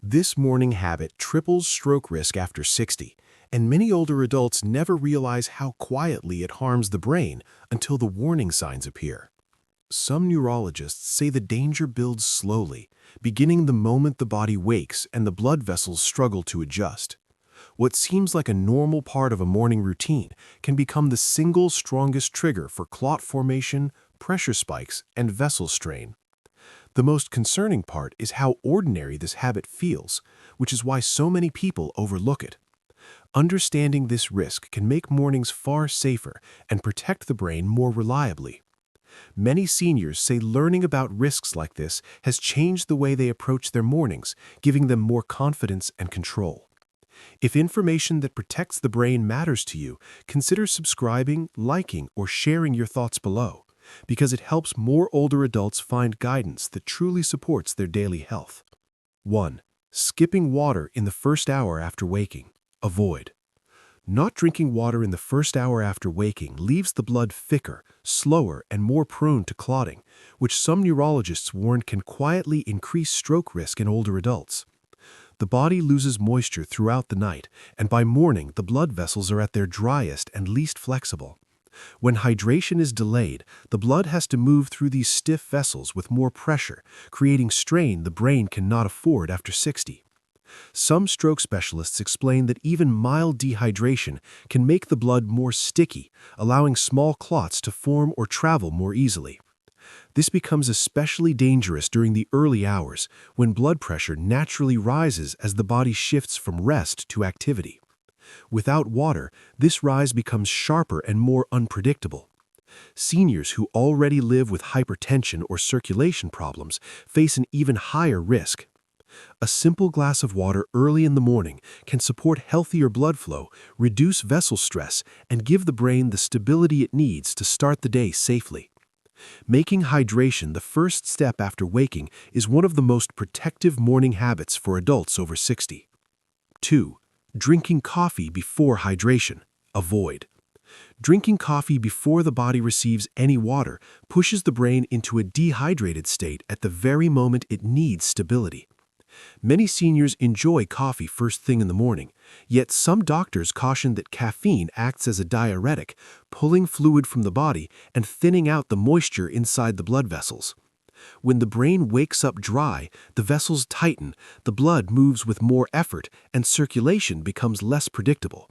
This morning habit triples stroke risk after 60, and many older adults never realize how quietly it harms the brain until the warning signs appear. Some neurologists say the danger builds slowly, beginning the moment the body wakes and the blood vessels struggle to adjust. What seems like a normal part of a morning routine can become the single strongest trigger for clot formation, pressure spikes, and vessel strain. The most concerning part is how ordinary this habit feels, which is why so many people overlook it. Understanding this risk can make mornings far safer and protect the brain more reliably. Many seniors say learning about risks like this has changed the way they approach their mornings, giving them more confidence and control. If information that protects the brain matters to you, consider subscribing, liking, or sharing your thoughts below, because it helps more older adults find guidance that truly supports their daily health. 1. Skipping water in the first hour after waking. Avoid. Not drinking water in the first hour after waking leaves the blood thicker, slower, and more prone to clotting, which some neurologists warn can quietly increase stroke risk in older adults. The body loses moisture throughout the night, and by morning the blood vessels are at their driest and least flexible. When hydration is delayed, the blood has to move through these stiff vessels with more pressure, creating strain the brain cannot afford after 60. Some stroke specialists explain that even mild dehydration can make the blood more sticky, allowing small clots to form or travel more easily. This becomes especially dangerous during the early hours, when blood pressure naturally rises as the body shifts from rest to activity. Without water, this rise becomes sharper and more unpredictable. Seniors who already live with hypertension or circulation problems face an even higher risk. A simple glass of water early in the morning can support healthier blood flow, reduce vessel stress, and give the brain the stability it needs to start the day safely. Making hydration the first step after waking is one of the most protective morning habits for adults over 60. 2. Drinking coffee before hydration. Avoid. Drinking coffee before the body receives any water pushes the brain into a dehydrated state at the very moment it needs stability. Many seniors enjoy coffee first thing in the morning, yet some doctors caution that caffeine acts as a diuretic, pulling fluid from the body and thinning out the moisture inside the blood vessels. When the brain wakes up dry, the vessels tighten, the blood moves with more effort, and circulation becomes less predictable.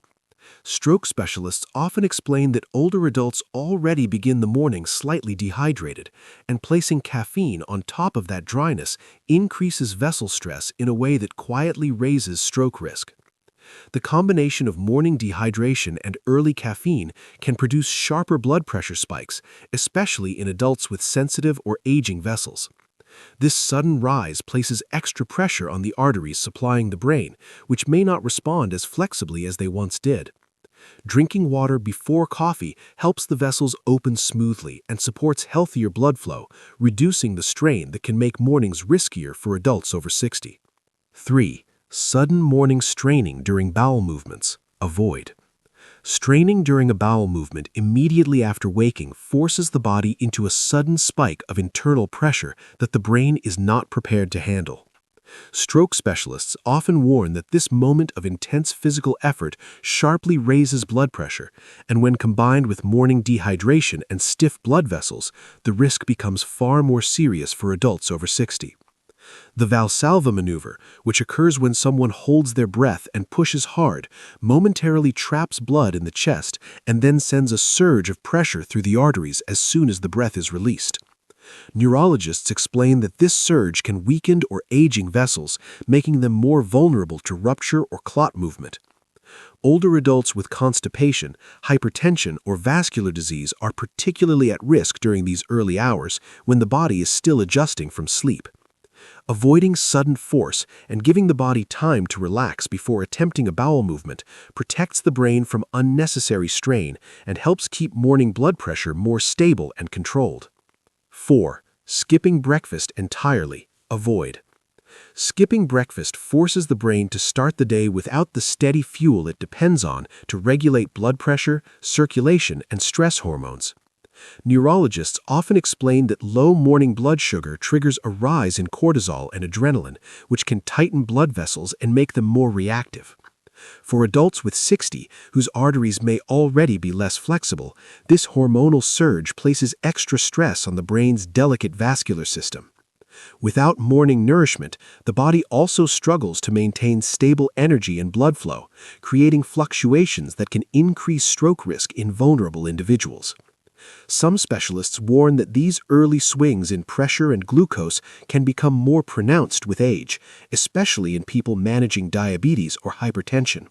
Stroke specialists often explain that older adults already begin the morning slightly dehydrated, and placing caffeine on top of that dryness increases vessel stress in a way that quietly raises stroke risk. The combination of morning dehydration and early caffeine can produce sharper blood pressure spikes, especially in adults with sensitive or aging vessels. This sudden rise places extra pressure on the arteries supplying the brain, which may not respond as flexibly as they once did. Drinking water before coffee helps the vessels open smoothly and supports healthier blood flow, reducing the strain that can make mornings riskier for adults over 60. 3. Sudden morning straining during bowel movements. Avoid. Straining during a bowel movement immediately after waking forces the body into a sudden spike of internal pressure that the brain is not prepared to handle. Stroke specialists often warn that this moment of intense physical effort sharply raises blood pressure, and when combined with morning dehydration and stiff blood vessels, the risk becomes far more serious for adults over 60. The Valsalva maneuver, which occurs when someone holds their breath and pushes hard, momentarily traps blood in the chest and then sends a surge of pressure through the arteries as soon as the breath is released. Neurologists explain that this surge can weaken or aging vessels, making them more vulnerable to rupture or clot movement. Older adults with constipation, hypertension, or vascular disease are particularly at risk during these early hours when the body is still adjusting from sleep. Avoiding sudden force and giving the body time to relax before attempting a bowel movement protects the brain from unnecessary strain and helps keep morning blood pressure more stable and controlled. 4. Skipping breakfast entirely. Avoid. Skipping breakfast forces the brain to start the day without the steady fuel it depends on to regulate blood pressure, circulation, and stress hormones. Neurologists often explain that low morning blood sugar triggers a rise in cortisol and adrenaline, which can tighten blood vessels and make them more reactive. For adults with 60, whose arteries may already be less flexible, this hormonal surge places extra stress on the brain's delicate vascular system. Without morning nourishment, the body also struggles to maintain stable energy and blood flow, creating fluctuations that can increase stroke risk in vulnerable individuals. Some specialists warn that these early swings in pressure and glucose can become more pronounced with age, especially in people managing diabetes or hypertension.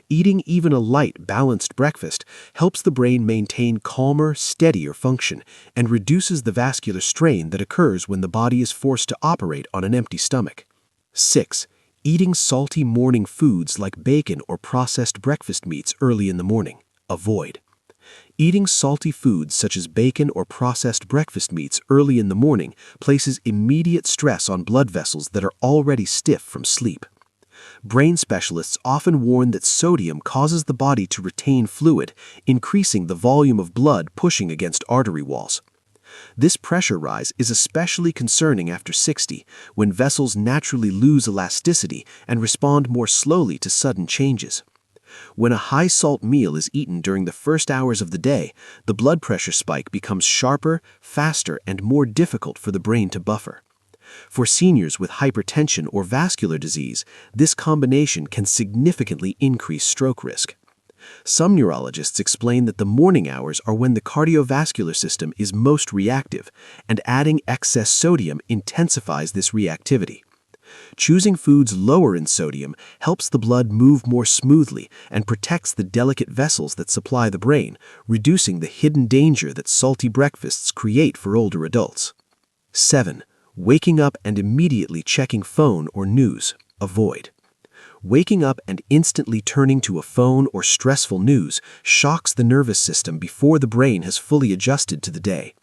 Eating even a light, balanced breakfast helps the brain maintain calmer, steadier function and reduces the vascular strain that occurs when the body is forced to operate on an empty stomach. 6. Eating salty morning foods like bacon or processed breakfast meats early in the morning. Avoid. Eating salty foods such as bacon or processed breakfast meats early in the morning places immediate stress on blood vessels that are already stiff from sleep. Brain specialists often warn that sodium causes the body to retain fluid, increasing the volume of blood pushing against artery walls. This pressure rise is especially concerning after 60, when vessels naturally lose elasticity and respond more slowly to sudden changes. When a high-salt meal is eaten during the first hours of the day, the blood pressure spike becomes sharper, faster, and more difficult for the brain to buffer. For seniors with hypertension or vascular disease, this combination can significantly increase stroke risk. Some neurologists explain that the morning hours are when the cardiovascular system is most reactive, and adding excess sodium intensifies this reactivity. Choosing foods lower in sodium helps the blood move more smoothly and protects the delicate vessels that supply the brain, reducing the hidden danger that salty breakfasts create for older adults. 7. Waking up and immediately checking phone or news. Avoid. Waking up and instantly turning to a phone or stressful news shocks the nervous system before the brain has fully adjusted to the day.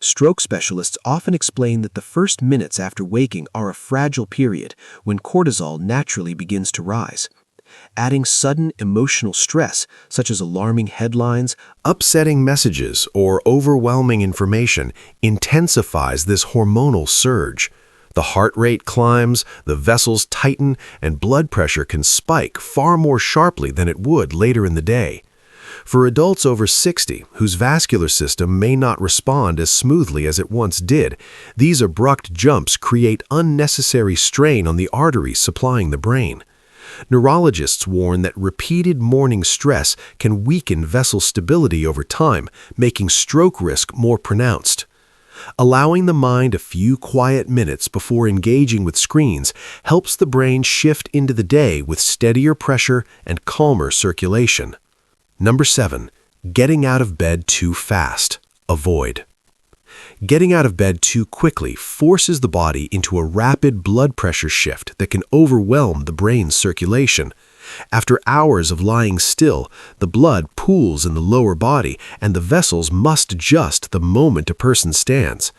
Stroke specialists often explain that the first minutes after waking are a fragile period when cortisol naturally begins to rise. Adding sudden emotional stress, such as alarming headlines, upsetting messages, or overwhelming information, intensifies this hormonal surge. The heart rate climbs, the vessels tighten, and blood pressure can spike far more sharply than it would later in the day. For adults over 60, whose vascular system may not respond as smoothly as it once did, these abrupt jumps create unnecessary strain on the arteries supplying the brain. Neurologists warn that repeated morning stress can weaken vessel stability over time, making stroke risk more pronounced. Allowing the mind a few quiet minutes before engaging with screens helps the brain shift into the day with steadier pressure and calmer circulation. Number 7. Getting out of bed too fast. Avoid. Getting out of bed too quickly forces the body into a rapid blood pressure shift that can overwhelm the brain's circulation. After hours of lying still, the blood pools in the lower body and the vessels must adjust the moment a person stands.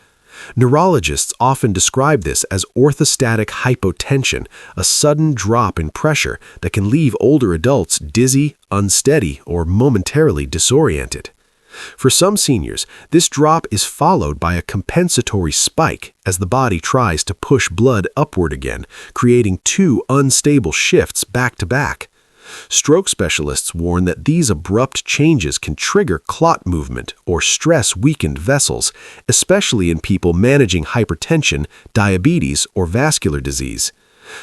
Neurologists often describe this as orthostatic hypotension, a sudden drop in pressure that can leave older adults dizzy, unsteady, or momentarily disoriented. For some seniors, this drop is followed by a compensatory spike as the body tries to push blood upward again, creating two unstable shifts back to back. Stroke specialists warn that these abrupt changes can trigger clot movement or stress-weakened vessels, especially in people managing hypertension, diabetes, or vascular disease.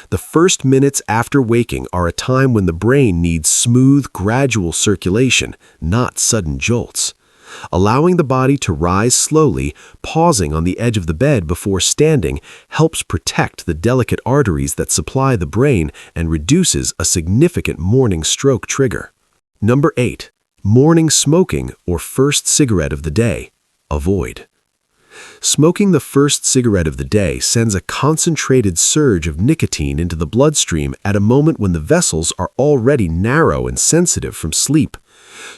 The first minutes after waking are a time when the brain needs smooth, gradual circulation, not sudden jolts. Allowing the body to rise slowly, pausing on the edge of the bed before standing, helps protect the delicate arteries that supply the brain and reduces a significant morning stroke trigger. Number 8. Morning smoking or first cigarette of the day. Avoid. Smoking the first cigarette of the day sends a concentrated surge of nicotine into the bloodstream at a moment when the vessels are already narrow and sensitive from sleep.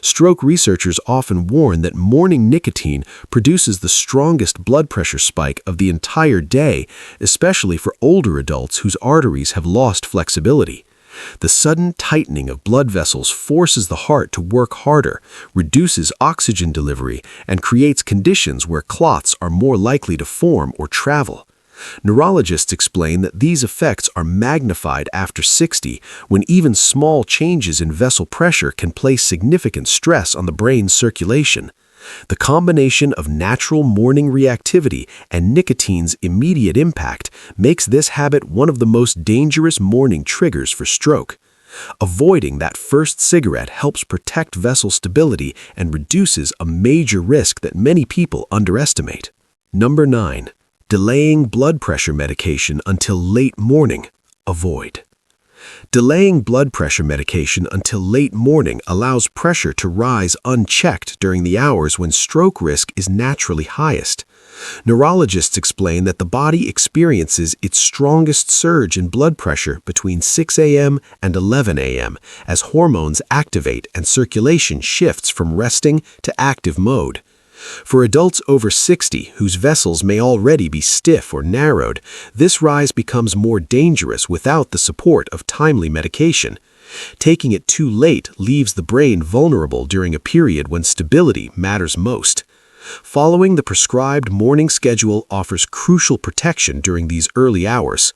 Stroke researchers often warn that morning nicotine produces the strongest blood pressure spike of the entire day, especially for older adults whose arteries have lost flexibility. The sudden tightening of blood vessels forces the heart to work harder, reduces oxygen delivery, and creates conditions where clots are more likely to form or travel. Neurologists explain that these effects are magnified after 60, when even small changes in vessel pressure can place significant stress on the brain's circulation. The combination of natural morning reactivity and nicotine's immediate impact makes this habit one of the most dangerous morning triggers for stroke. Avoiding that first cigarette helps protect vessel stability and reduces a major risk that many people underestimate. Number 9. Delaying blood pressure medication until late morning. Avoid. Delaying blood pressure medication until late morning allows pressure to rise unchecked during the hours when stroke risk is naturally highest. Neurologists explain that the body experiences its strongest surge in blood pressure between 6 a.m. and 11 a.m. as hormones activate and circulation shifts from resting to active mode. For adults over 60 whose vessels may already be stiff or narrowed, this rise becomes more dangerous without the support of timely medication. Taking it too late leaves the brain vulnerable during a period when stability matters most. Following the prescribed morning schedule offers crucial protection during these early hours.